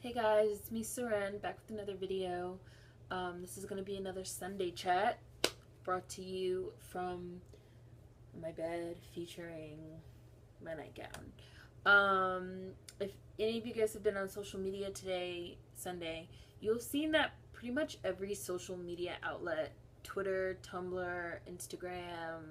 Hey guys, it's me Seren, back with another video. This is going to be another Sunday chat brought to you from my bed featuring my nightgown. If any of you guys have been on social media today, Sunday, you'll have seen that pretty much every social media outlet, Twitter, Tumblr, Instagram,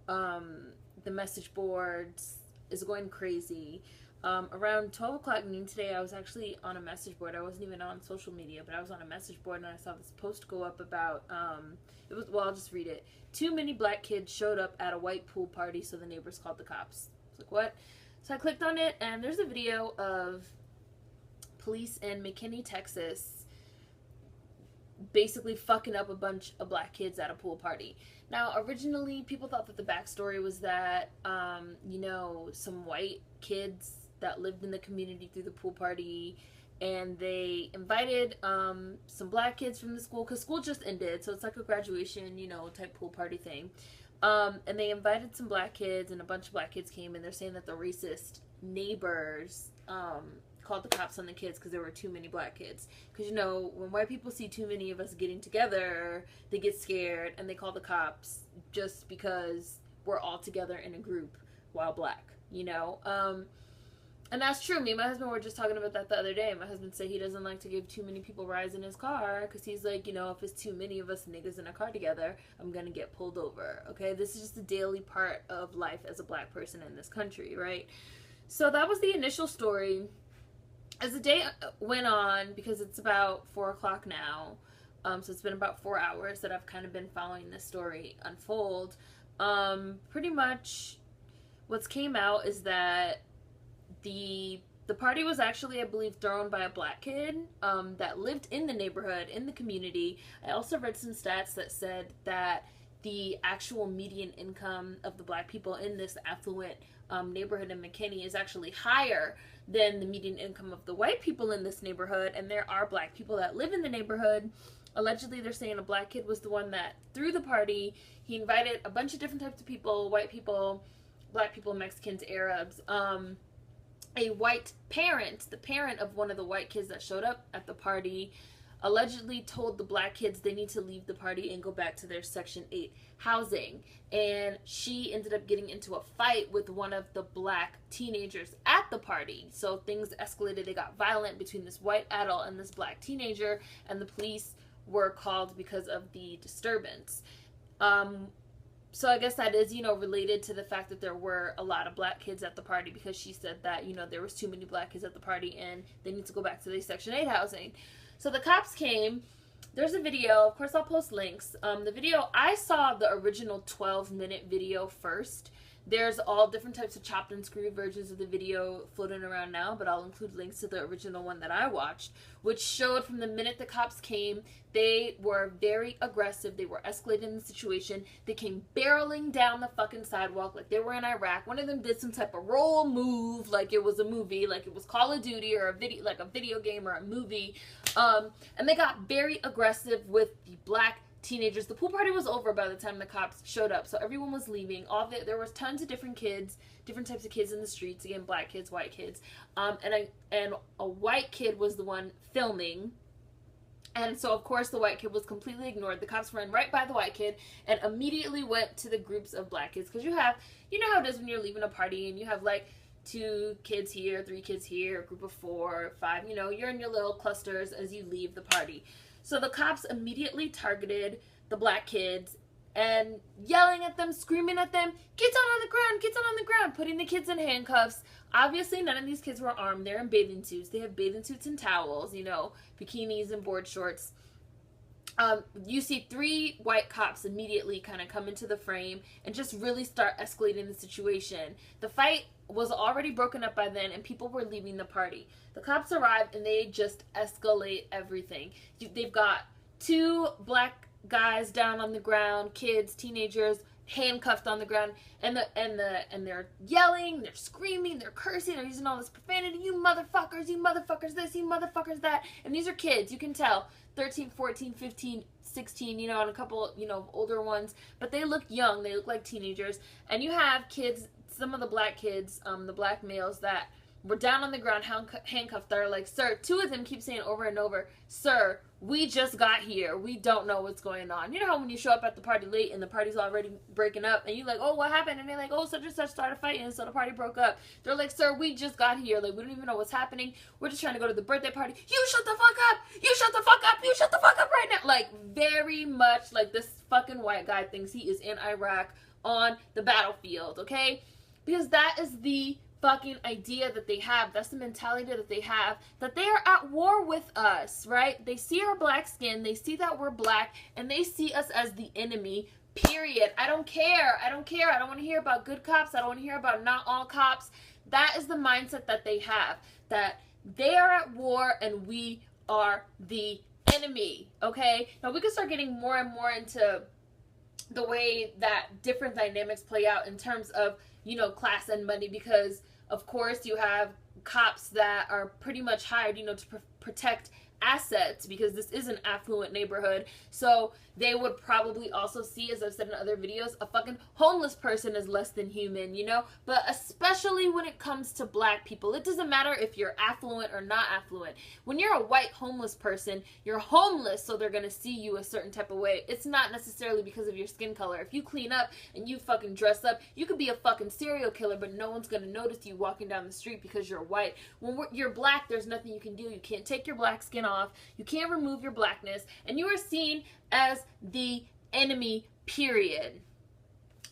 the message boards, is going crazy. Around 12 o'clock noon today, I was actually on a message board. I wasn't even on social media, but I was on a message board and I saw this post go up about, I'll just read it. Too many black kids showed up at a white pool party, so the neighbors called the cops. I was like, what? So I clicked on it, and there's a video of police in McKinney, Texas, basically fucking up a bunch of black kids at a pool party. Now, originally, people thought that the backstory was that, some white kids that lived in the community through the pool party, and they invited some black kids from the school, because school just ended, so it's like a graduation, type pool party thing. And they invited some black kids, and a bunch of black kids came, and they're saying that the racist neighbors called the cops on the kids because there were too many black kids. Because, when white people see too many of us getting together, they get scared, and they call the cops just because we're all together in a group while black, And that's true. Me and my husband were just talking about that the other day. My husband said he doesn't like to give too many people rides in his car because he's like, if it's too many of us niggas in a car together, I'm going to get pulled over. Okay? This is just a daily part of life as a black person in this country, right? So that was the initial story. As the day went on, because it's about 4 o'clock now, so it's been about 4 hours that I've kind of been following this story unfold. Pretty much what's came out is that the party was actually, I believe, thrown by a black kid that lived in the neighborhood, in the community. I also read some stats that said that the actual median income of the black people in this affluent neighborhood in McKinney is actually higher than the median income of the white people in this neighborhood, and there are black people that live in the neighborhood. Allegedly, they're saying a black kid was the one that threw the party. He invited a bunch of different types of people, white people, black people, Mexicans, Arabs. A white parent, the parent of one of the white kids that showed up at the party, allegedly told the black kids they need to leave the party and go back to their Section 8 housing. And she ended up getting into a fight with one of the black teenagers at the party. So things escalated. They got violent between this white adult and this black teenager, and the police were called because of the disturbance. So I guess that is, related to the fact that there were a lot of black kids at the party, because she said that, there was too many black kids at the party and they need to go back to their Section 8 housing. So the cops came. There's a video. Of course, I'll post links. The video, I saw the original 12-minute video first. There's all different types of chopped and screwed versions of the video floating around now, but I'll include links to the original one that I watched, which showed from the minute the cops came, they were very aggressive. They were escalating the situation. They came barreling down the fucking sidewalk like they were in Iraq. One of them did some type of roll move like it was a movie, like it was Call of Duty or a video game or a movie. And they got very aggressive with the black teenagers. The pool party was over by the time the cops showed up, so everyone was leaving. There was tons of different kids, different types of kids in the streets. Again, black kids, white kids, and a white kid was the one filming. And so, of course, the white kid was completely ignored. The cops ran right by the white kid and immediately went to the groups of black kids. Because you know how it is when you're leaving a party and you have like 2 kids here, 3 kids here, a group of 4 or 5. You're in your little clusters as you leave the party. So the cops immediately targeted the black kids and yelling at them, screaming at them, get down on the ground, get down on the ground, putting the kids in handcuffs. Obviously, none of these kids were armed. They're in bathing suits. They have bathing suits and towels, bikinis and board shorts. You see 3 white cops immediately kind of come into the frame and just really start escalating the situation. The fight was already broken up by then, and people were leaving the party. The cops arrived and they just escalate everything. They've got 2 black guys down on the ground, kids, teenagers, handcuffed on the ground, and they're yelling, they're screaming, they're cursing, they're using all this profanity. You motherfuckers this, you motherfuckers that. And these are kids, you can tell, 13, 14, 15, 16, and a couple, older ones, but they look young, they look like teenagers. And you have kids, some of the black kids, the black males that We're down on the ground, handcuffed. They're like, sir, two of them keep saying over and over, sir, we just got here. We don't know what's going on. You know how when you show up at the party late and the party's already breaking up and you're like, oh, what happened? And they're like, oh, such and such started fighting, so the party broke up. They're like, sir, we just got here. Like, we don't even know what's happening. We're just trying to go to the birthday party. You shut the fuck up. You shut the fuck up. You shut the fuck up right now. Like, very much like this fucking white guy thinks he is in Iraq on the battlefield, okay? Because that is the fucking idea that they have. That's the mentality that they have, that they are at war with us, right? They see our black skin, they see that we're black, and they see us as the enemy, period. I don't care. I don't care. I don't want to hear about good cops. I don't want to hear about not all cops. That is the mindset that they have, that they are at war and we are the enemy, okay? Now, we can start getting more and more into the way that different dynamics play out in terms of, you know, class and money, because of course you have cops that are pretty much hired, you know, to protect assets, because this is an affluent neighborhood. So they would probably also see, as I've said in other videos, a fucking homeless person as less than human, you know? But especially when it comes to black people, it doesn't matter if you're affluent or not affluent. When you're a white homeless person, you're homeless, so they're gonna see you a certain type of way. It's not necessarily because of your skin color. If you clean up and you fucking dress up, you could be a fucking serial killer, but no one's gonna notice you walking down the street because you're white. When you're black, there's nothing you can do. You can't take your black skin off. You can't remove your blackness, and you are seen as the enemy, period.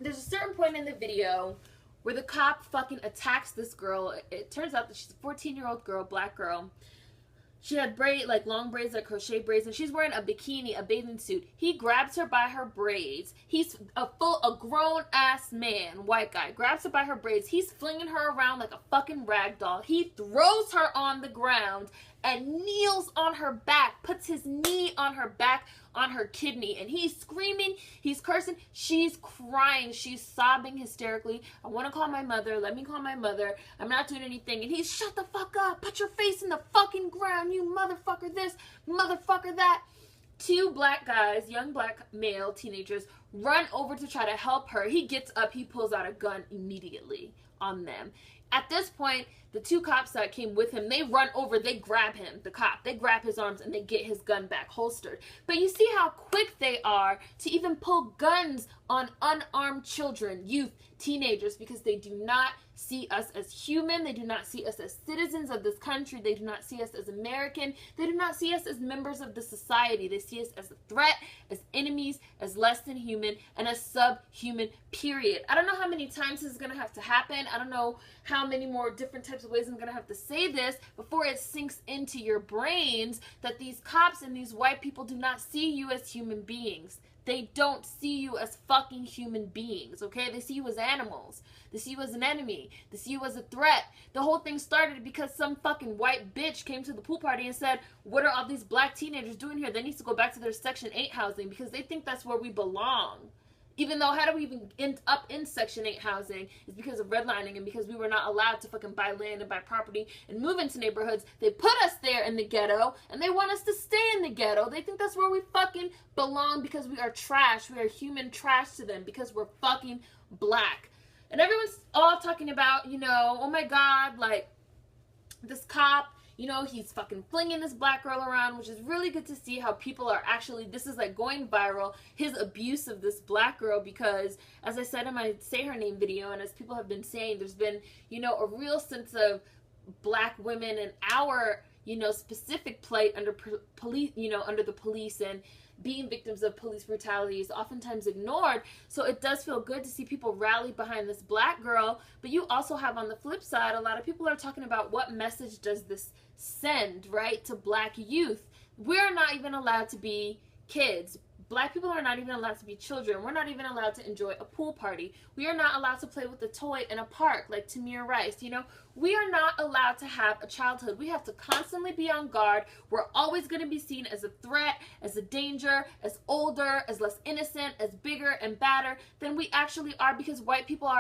There's a certain point in the video where the cop fucking attacks this girl. It turns out that she's a 14-year-old girl, black girl. She had long braids, like crochet braids, and she's wearing a bikini, a bathing suit. He grabs her by her braids. He's a grown-ass man, white guy, grabs her by her braids. He's flinging her around like a fucking rag doll. He throws her on the ground and kneels on her back, puts his knee on her back, on her kidney, and he's screaming, he's cursing, she's crying, she's sobbing hysterically. I want to call my mother, let me call my mother, I'm not doing anything. And he's, shut the fuck up, put your face in the fucking ground, you motherfucker this, motherfucker that. Two black guys, young black male teenagers, run over to try to help her. He gets up, he pulls out a gun immediately on them. At this point, the two cops that came with him, they run over, they grab him, the cop, they grab his arms and they get his gun back holstered. But you see how quick they are to even pull guns on unarmed children, youth, teenagers, because they do not see us as human. They do not see us as citizens of this country. They do not see us as American. They do not see us as members of the society. They see us as a threat, as enemies, as less than human, and as subhuman, period. I don't know how many times this is going to have to happen. I don't know how many more different types of ways I'm going to have to say this before it sinks into your brains that these cops and these white people do not see you as human beings. They don't see you as fucking human beings, okay? They see you as animals. They see you as an enemy. They see you as a threat. The whole thing started because some fucking white bitch came to the pool party and said, what are all these black teenagers doing here? They need to go back to their Section 8 housing because they think that's where we belong. Even though, how do we even end up in Section 8 housing? It's because of redlining and because we were not allowed to fucking buy land and buy property and move into neighborhoods. They put us there in the ghetto and they want us to stay in the ghetto. They think that's where we fucking belong because we are trash. We are human trash to them because we're fucking black. And everyone's all talking about, you know, oh my God, like this cop, you know, he's fucking flinging this black girl around, which is really good to see how people are actually, this is like going viral, his abuse of this black girl, because as I said in my Say Her Name video, and as people have been saying, there's been, you know, a real sense of black women and our, you know, specific plight under police, you know, under the police, and being victims of police brutality is oftentimes ignored. So it does feel good to see people rally behind this black girl. But you also have on the flip side, a lot of people are talking about what message does this send, right, to black youth. We're not even allowed to be kids. Black people are not even allowed to be children. We're not even allowed to enjoy a pool party. We are not allowed to play with a toy in a park like Tamir Rice. You know, we are not allowed to have a childhood. We have to constantly be on guard. We're always going to be seen as a threat, as a danger, as older, as less innocent, as bigger and badder than we actually are, because white people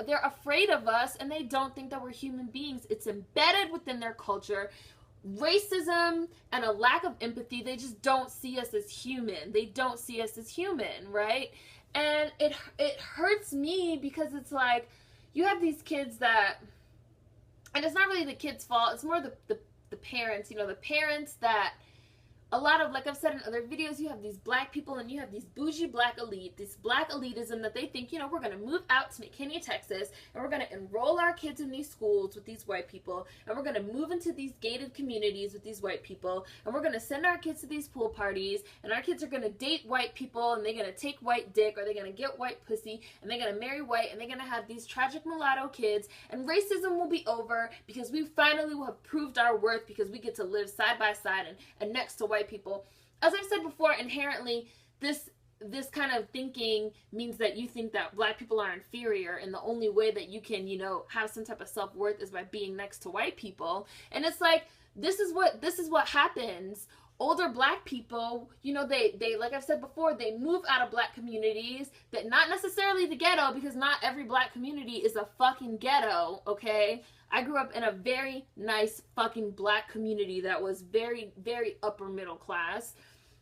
they're afraid of us and they don't think that we're human beings. It's embedded within their culture. Racism and a lack of empathy, they just don't see us as human. They don't see us as human, right? And it hurts me because it's like, you have these kids that, and it's not really the kids' fault, it's more the parents, you know, the parents that, a lot of, like I've said in other videos, you have these black people and you have these bougie black elite, this black elitism that they think, you know, we're going to move out to McKinney, Texas, and we're going to enroll our kids in these schools with these white people, and we're going to move into these gated communities with these white people, and we're going to send our kids to these pool parties, and our kids are going to date white people, and they're going to take white dick, or they're going to get white pussy, and they're going to marry white, and they're going to have these tragic mulatto kids, and racism will be over because we finally will have proved our worth because we get to live side by side and next to white people. As I've said before, inherently, this kind of thinking means that you think that black people are inferior, and the only way that you can, you know, have some type of self-worth is by being next to white people. And it's like, this is what happens. Older black people, you know, they like I've said before, they move out of black communities, that not necessarily the ghetto, because not every black community is a fucking ghetto, okay? I grew up in a very nice fucking black community that was very, very upper middle class.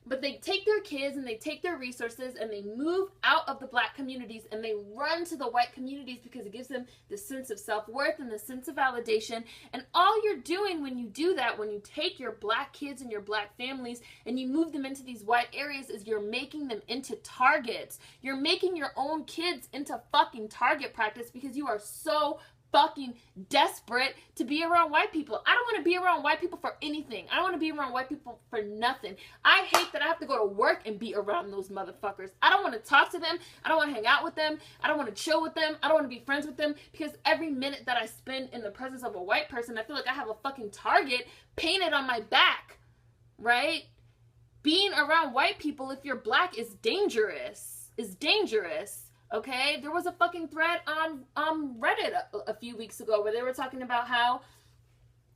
But they take their kids and they take their resources and they move out of the black communities and they run to the white communities because it gives them the sense of self-worth and the sense of validation. And all you're doing when you do that, when you take your black kids and your black families and you move them into these white areas, is you're making them into targets. You're making your own kids into fucking target practice because you are so fucking desperate to be around white people. I don't want to be around white people for anything. I don't want to be around white people for nothing. I hate that I have to go to work and be around those motherfuckers. I don't want to talk to them. I don't want to hang out with them. I don't want to chill with them. I don't want to be friends with them, because every minute that I spend in the presence of a white person, I feel like I have a fucking target painted on my back, right? Being around white people, if you're black, is dangerous. Is dangerous. Okay, there was a fucking thread on Reddit a few weeks ago where they were talking about how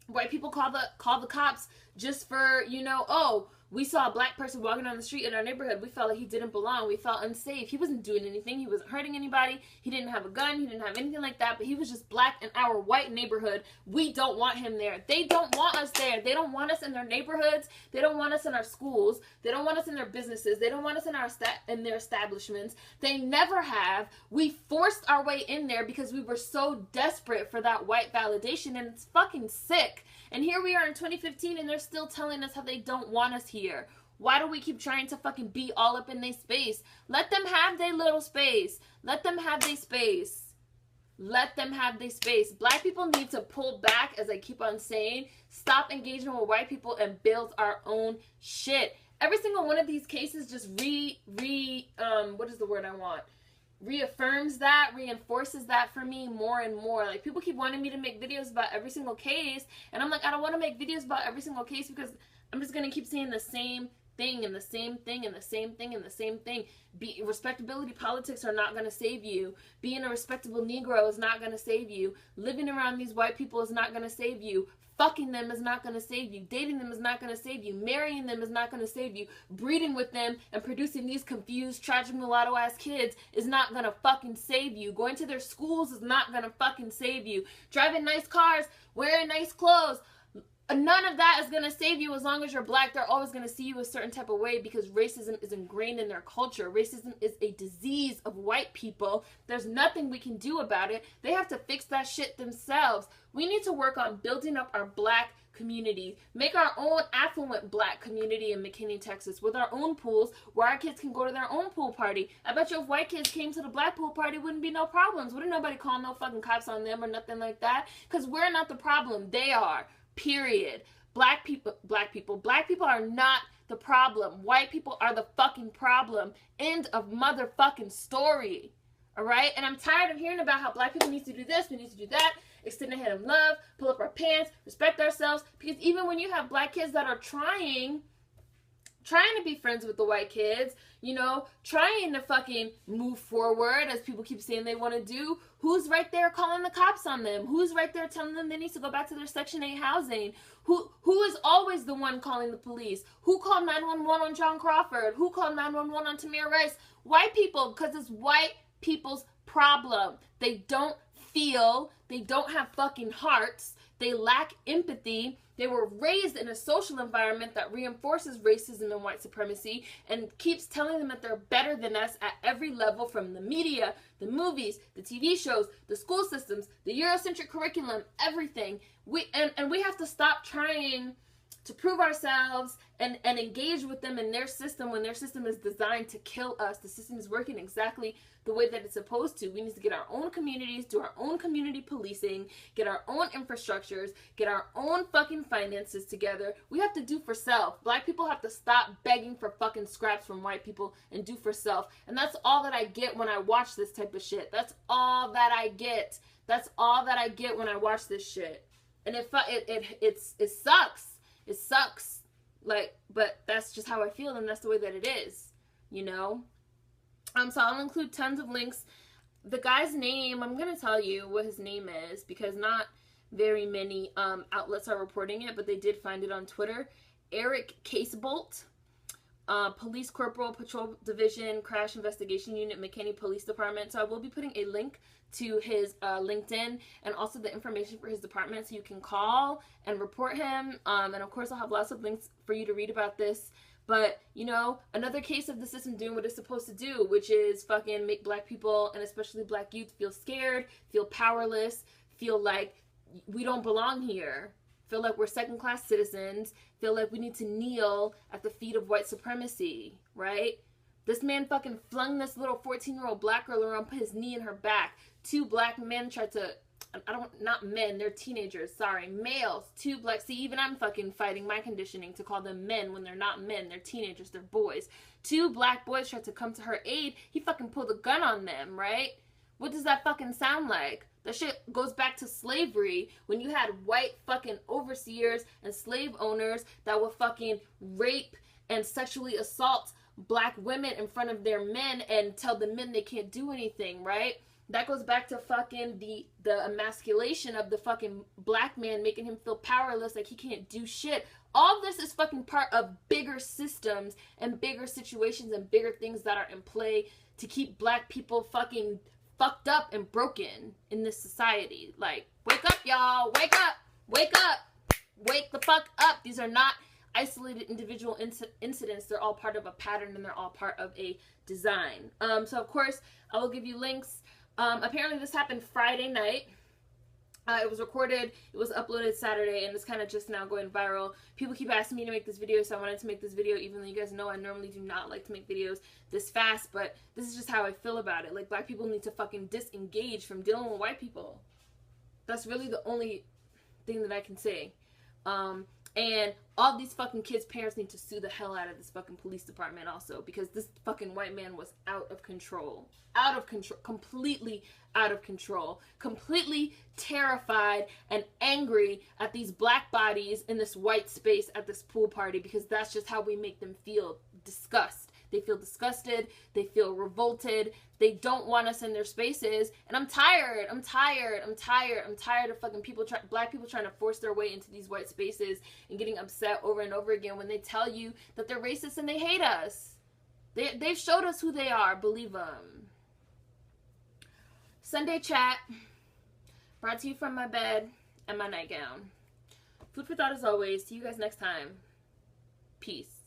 white people call the cops just for, you know, oh, we saw a black person walking down the street in our neighborhood. We felt like he didn't belong. We felt unsafe. He wasn't doing anything. He wasn't hurting anybody. He didn't have a gun. He didn't have anything like that. But he was just black in our white neighborhood. We don't want him there. They don't want us there. They don't want us in their neighborhoods. They don't want us in our schools. They don't want us in their businesses. They don't want us in their establishments. They never have. We forced our way in there because we were so desperate for that white validation, and it's fucking sick. And here we are in 2015, and they're still telling us how they don't want us here. Why do we keep trying to fucking be all up in their space? Let them have their little space. Let them have their space. Let them have their space. Black people need to pull back, as I keep on saying. Stop engaging with white people and build our own shit. Every single one of these cases just what is the word I want? Reaffirms that, reinforces that for me more and more. Like, people keep wanting me to make videos about every single case, and I'm like, I don't want to make videos about every single case because I'm just gonna keep saying the same thing and the same thing and the same thing and the same thing. Respectability politics are not gonna save you. Being a respectable Negro is not gonna save you. Living around these white people is not gonna save you. Fucking them is not going to save you. Dating them is not going to save you. Marrying them is not going to save you. Breeding with them and producing these confused, tragic mulatto-ass kids is not going to fucking save you. Going to their schools is not going to fucking save you. Driving nice cars, wearing nice clothes, none of that is going to save you. As long as you're black, they're always going to see you a certain type of way because racism is ingrained in their culture. Racism is a disease of white people. There's nothing we can do about it. They have to fix that shit themselves. We need to work on building up our black community. Make our own affluent black community in McKinney, Texas, with our own pools where our kids can go to their own pool party. I bet you if white kids came to the black pool party, wouldn't be no problems. Wouldn't nobody call no fucking cops on them or nothing like that? Because we're not the problem. They are. Period. Black people are not the problem. White people are the fucking problem. End of motherfucking story. Alright? And I'm tired of hearing about how black people need to do this, we need to do that, extend a hand of love, pull up our pants, respect ourselves. Because even when you have black kids that are trying to be friends with the white kids, you know, trying to fucking move forward, as people keep saying they want to do, who's right there calling the cops on them? Who's right there telling them they need to go back to their Section 8 housing? Who is always the one calling the police? Who called 911 on John Crawford? Who called 911 on Tamir Rice? White people, because it's white people's problem. They don't feel, they don't have fucking hearts, They lack empathy. They were raised in a social environment that reinforces racism and white supremacy and keeps telling them that they're better than us at every level, from the media, the movies, the TV shows, the school systems, the Eurocentric curriculum, everything. We have to stop trying to prove ourselves and engage with them in their system when their system is designed to kill us. The system is working exactly the way that it's supposed to. We need to get our own communities, do our own community policing, get our own infrastructures, get our own fucking finances together. We have to do for self. Black people have to stop begging for fucking scraps from white people and do for self. And that's all that I get when I watch this type of shit. That's all that I get. That's all that I get when I watch this shit. And it sucks. It sucks, like, but that's just how I feel, and that's the way that it is, you know? So I'll include tons of links. The guy's name, I'm going to tell you what his name is, because not very many outlets are reporting it, but they did find it on Twitter. Eric Casebolt, Police Corporal, Patrol Division, Crash Investigation Unit, McKinney Police Department. So I will be putting a link to his LinkedIn and also the information for his department, so you can call and report him. And of course, I'll have lots of links for you to read about this. But, you know, another case of the system doing what it's supposed to do, which is fucking make black people, and especially black youth, feel scared, feel powerless, feel like we don't belong here, feel like we're second-class citizens, feel like we need to kneel at the feet of white supremacy, right? This man fucking flung this little 14-year-old black girl around, put his knee in her back. 2 black men tried to, not men, they're teenagers, sorry, males, 2 black, see, even I'm fucking fighting my conditioning to call them men when they're not men, they're teenagers, they're boys. 2 black boys tried to come to her aid, he fucking pulled a gun on them, right? What does that fucking sound like? That shit goes back to slavery, when you had white fucking overseers and slave owners that would fucking rape and sexually assault black women in front of their men and tell the men they can't do anything, right? That goes back to fucking the emasculation of the fucking black man, making him feel powerless, like he can't do shit. All this is fucking part of bigger systems and bigger situations and bigger things that are in play to keep black people fucking fucked up and broken in this society. Like, wake up, y'all. Wake up. Wake up. Wake the fuck up. These are not isolated individual incidents. They're all part of a pattern, and they're all part of a design. So of course I will give you links. Apparently this happened Friday night. It was recorded, it was uploaded Saturday, and it's kind of just now going viral. People keep asking me to make this video, so I wanted to make this video, even though you guys know I normally do not like to make videos this fast, but this is just how I feel about it. Like, black people need to fucking disengage from dealing with white people. That's really the only thing that I can say. And all these fucking kids' parents need to sue the hell out of this fucking police department also, because this fucking white man was out of control. Out of control. Completely out of control. Completely terrified and angry at these black bodies in this white space at this pool party, because that's just how we make them feel. Disgust. They feel disgusted. They feel revolted. They don't want us in their spaces. And I'm tired. I'm tired. I'm tired. I'm tired of fucking people, black people trying to force their way into these white spaces and getting upset over and over again when they tell you that they're racist and they hate us. They've showed us who they are. Believe them. Sunday chat. Brought to you from my bed and my nightgown. Food for thought as always. See you guys next time. Peace.